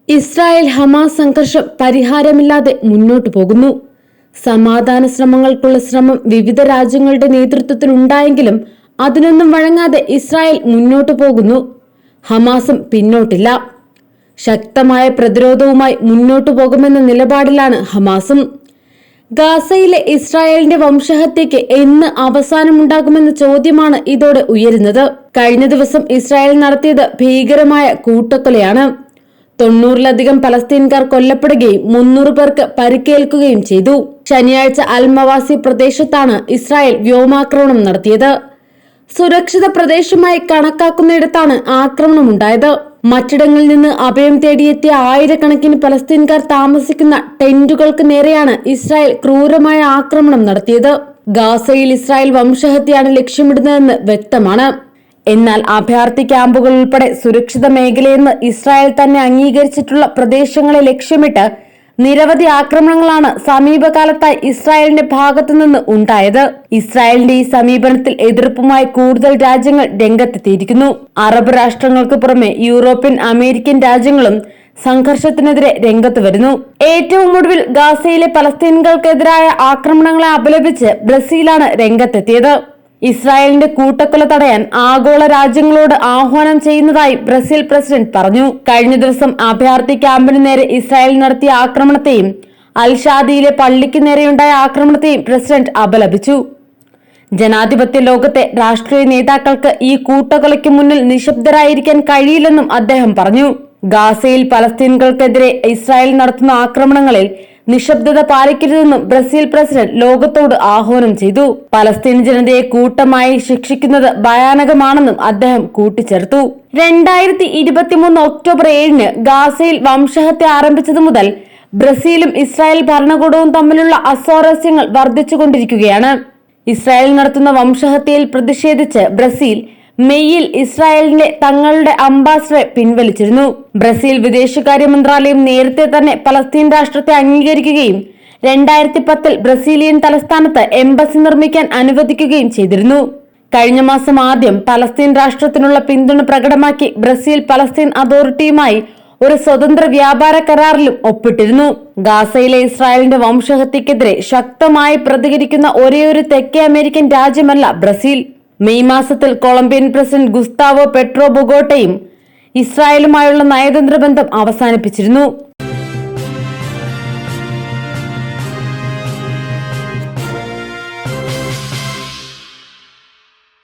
Israel Hamas സംഘർഷം പരിഹാരമില്ലാതെ മുന്നോട്ടു പോകുന്നു. സമാധാന ശ്രമങ്ങൾക്കുള്ള ശ്രമം വിവിധ രാജ്യങ്ങളുടെ നേതൃത്വത്തിൽ ഉണ്ടായെങ്കിലും അതിനൊന്നും വഴങ്ങാതെ ഇസ്രായേൽ മുന്നോട്ടു പോകുന്നു. ഹമാസും പിന്നോട്ടില്ല. ശക്തമായ പ്രതിരോധവുമായി മുന്നോട്ടു പോകുമെന്ന നിലപാടിലാണ് ഹമാസും. ഗാസയിലെ ഇസ്രായേലിന്റെ വംശഹത്യയ്ക്ക് എന്ന് അവസാനമുണ്ടാകുമെന്ന ചോദ്യമാണ് ഇതോടെ ഉയരുന്നത്. കഴിഞ്ഞ ദിവസം ഇസ്രായേൽ നടത്തിയത് ഭീകരമായ കൂട്ടക്കൊലയാണ്. 90-ലധികം പലസ്തീൻകാർ കൊല്ലപ്പെടുകയും 300 പേർക്ക് പരിക്കേൽക്കുകയും ചെയ്തു. ശനിയാഴ്ച അൽമവാസി പ്രദേശത്താണ് ഇസ്രായേൽ വ്യോമാക്രമണം നടത്തിയത്. സുരക്ഷിത പ്രദേശമായി കണക്കാക്കുന്നിടത്താണ് ആക്രമണമുണ്ടായത്. മറ്റിടങ്ങളിൽ നിന്ന് അഭയം തേടിയെത്തിയ ആയിരക്കണക്കിന് പലസ്തീൻകാർ താമസിക്കുന്ന ടെന്റുകൾക്ക് നേരെയാണ് ഇസ്രായേൽ ക്രൂരമായ ആക്രമണം നടത്തിയത്. ഗാസയിൽ ഇസ്രായേൽ വംശഹത്യയാണ് ലക്ഷ്യമിടുന്നതെന്ന് വ്യക്തമാണ്. എന്നാൽ അഭയാർത്ഥി ക്യാമ്പുകൾ ഉൾപ്പെടെ സുരക്ഷിത മേഖലയെന്ന് ഇസ്രായേൽ തന്നെ അംഗീകരിച്ചിട്ടുള്ള പ്രദേശങ്ങളെ ലക്ഷ്യമിട്ട് നിരവധി ആക്രമണങ്ങളാണ് സമീപകാലത്തായി ഇസ്രായേലിന്റെ ഭാഗത്തുനിന്ന് ഉണ്ടായത്. ഇസ്രായേലിന്റെ ഈ സമീപനത്തിൽ എതിർപ്പുമായി കൂടുതൽ രാജ്യങ്ങൾ രംഗത്തെത്തിയിരിക്കുന്നു. അറബ് രാഷ്ട്രങ്ങൾക്ക് പുറമെ യൂറോപ്യൻ, അമേരിക്കൻ രാജ്യങ്ങളും സംഘർഷത്തിനെതിരെ രംഗത്ത് വരുന്നു. ഏറ്റവും ഒടുവിൽ ഗാസയിലെ പലസ്തീനുകൾക്കെതിരായ ആക്രമണങ്ങളെ അപലപിച്ച് ബ്രസീലാണ് രംഗത്തെത്തിയത്. ഇസ്രായേലിന്റെ കൂട്ടക്കൊല തടയാൻ ആഗോള രാജ്യങ്ങളോട് ആഹ്വാനം ചെയ്യുന്നതായി ബ്രസീൽ പ്രസിഡന്റ് പറഞ്ഞു. കഴിഞ്ഞ ദിവസം അഭയാർത്ഥി ക്യാമ്പിന് നേരെ ഇസ്രായേൽ നടത്തിയ ആക്രമണത്തെയും അൽ-ഷാദിയിലെ പള്ളിക്ക് നേരെയുണ്ടായ ആക്രമണത്തെയും പ്രസിഡന്റ് അപലപിച്ചു. ജനാധിപത്യ ലോകത്തെ രാഷ്ട്രീയ നേതാക്കൾക്ക് ഈ കൂട്ടക്കൊലയ്ക്ക് മുന്നിൽ നിശബ്ദരായിരിക്കാൻ കഴിയില്ലെന്നും അദ്ദേഹം പറഞ്ഞു. ഗാസയിൽ പലസ്തീനുകൾക്കെതിരെ ഇസ്രായേൽ നടത്തുന്ന ആക്രമണങ്ങളിൽ നിശബ്ദത പാലിക്കരുതെന്നും ബ്രസീൽ പ്രസിഡന്റ് ലോകത്തോട് ആഹ്വാനം ചെയ്തു. പലസ്തീൻ ജനതയെ കൂട്ടമായി ശിക്ഷിക്കുന്നത് ഭയാനകമാണെന്നും അദ്ദേഹം കൂട്ടിച്ചേർത്തു. 2023 ഒക്ടോബർ 7-ന് ഗാസയിൽ വംശഹത്യ ആരംഭിച്ചതു മുതൽ ബ്രസീലും ഇസ്രായേൽ ഭരണകൂടവും തമ്മിലുള്ള അസ്വാരസ്യങ്ങൾ വർദ്ധിച്ചുകൊണ്ടിരിക്കുകയാണ്. ഇസ്രായേൽ നടത്തുന്ന വംശഹത്യയിൽ പ്രതിഷേധിച്ച് ബ്രസീൽ മെയ്യിൽ ഇസ്രായേലിന്റെ തങ്ങളുടെ അംബാസഡറെ പിൻവലിച്ചിരുന്നു. ബ്രസീൽ വിദേശകാര്യ മന്ത്രാലയം നേരത്തെ തന്നെ പലസ്തീൻ രാഷ്ട്രത്തെ അംഗീകരിക്കുകയും 2010-ൽ ബ്രസീലിയൻ തലസ്ഥാനത്ത് എംബസി നിർമ്മിക്കാൻ അനുവദിക്കുകയും ചെയ്തിരുന്നു. കഴിഞ്ഞ മാസം ആദ്യം പലസ്തീൻ രാഷ്ട്രത്തിനുള്ള പിന്തുണ പ്രകടമാക്കി ബ്രസീൽ പലസ്തീൻ അതോറിറ്റിയുമായി ഒരു സ്വതന്ത്ര വ്യാപാര കരാറിലും ഒപ്പിട്ടിരുന്നു. ഗാസയിലെ ഇസ്രായേലിന്റെ വംശഹത്യക്കെതിരെ ശക്തമായി പ്രതികരിക്കുന്ന ഒരേയൊരു തെക്കേ അമേരിക്കൻ രാജ്യമല്ല ബ്രസീൽ. മെയ് മാസത്തിൽ കൊളംബിയൻ പ്രസിഡന്റ് ഗുസ്താവോ പെട്രോ ബൊഗോട്ടയും ഇസ്രായേലുമായുള്ള നയതന്ത്ര ബന്ധം അവസാനിപ്പിച്ചിരുന്നു.